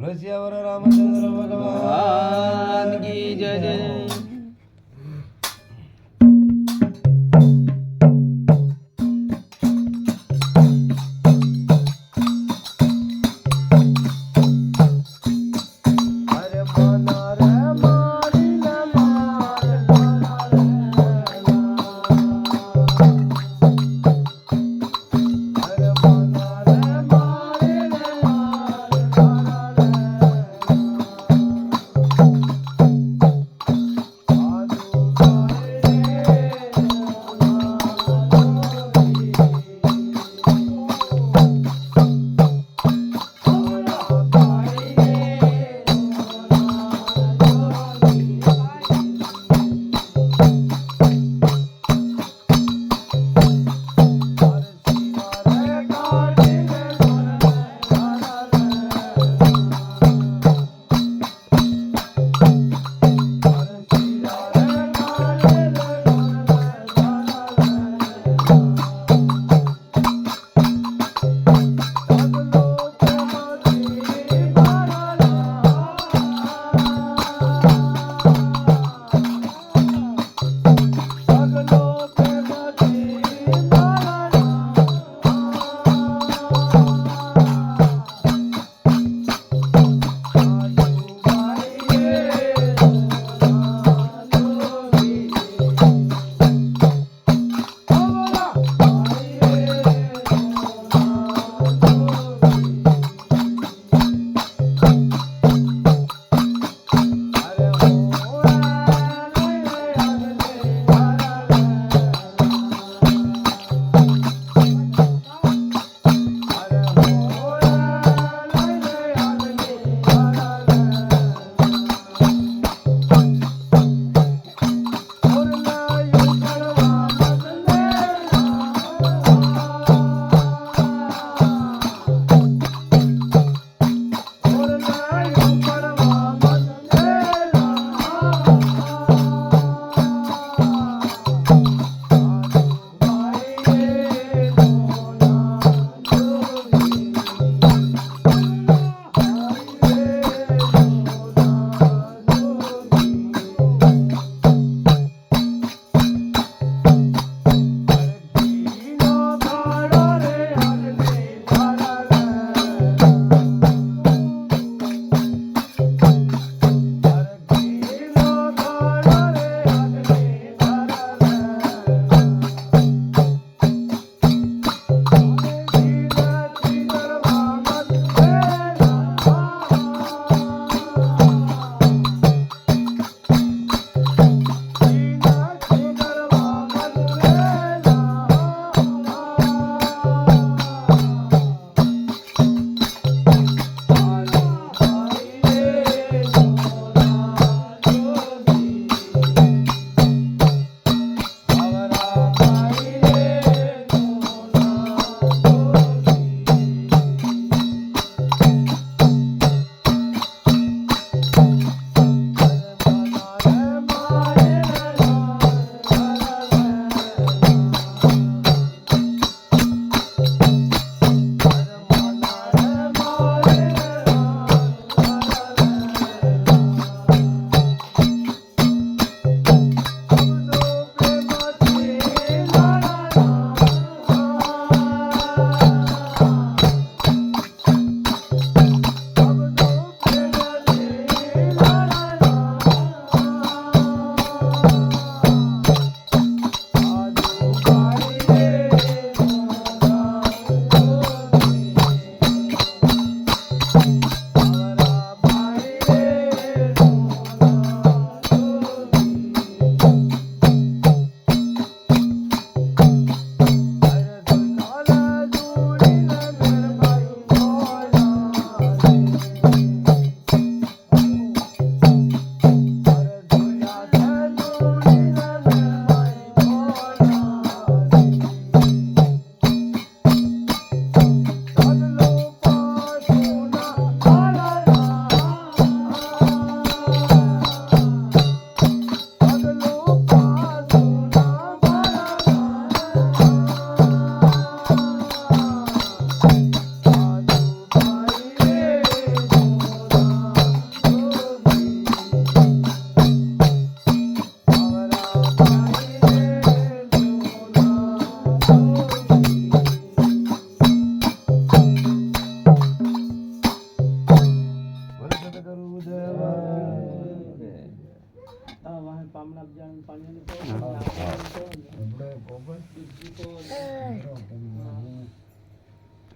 તુલસીયાવર રામચંદ્ર ભગવાન કી જય જય.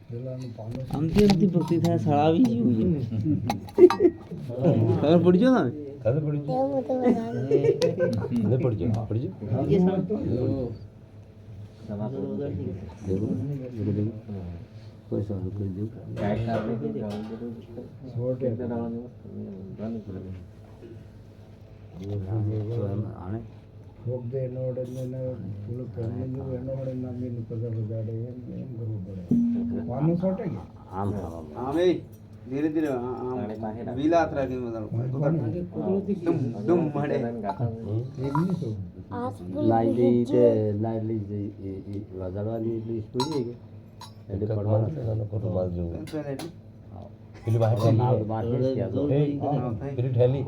આમથી આમથી ભક્તિ થાય સળાવી જેવું છે. ખબર પડી જો ને ખબર પડી નહીં પડજો પડજો કોઈ સારું કરી દઉં આને આમ આમે ધીરે ધીરે વિલાત રાખી ડુમ ડુમ મળે લાઈલી તે લાઈલી વગાડવાની એટલી સ્પીડ છે કે એટલે પડવાનું રૂમાલ જેવું પેલી પેલી બહાર પેલી ઠેલી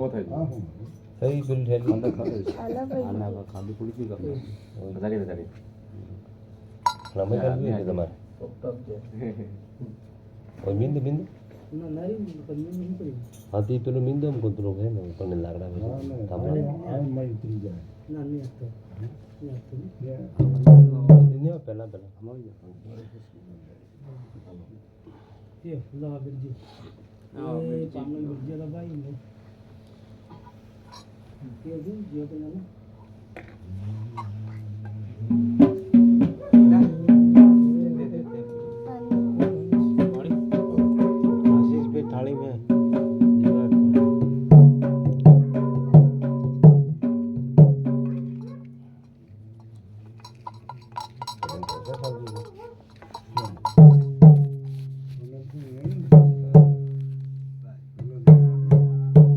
સહી પેલી ઠેલી આના ખાલી પડી ગયું વધારે વધારે રમે કરવી છે તમારે કોઈ મિંદ મિંદ હા તે પેલું મિંદ આમ કૂતરો છે ને પણ લાકડા પહેલા थाली में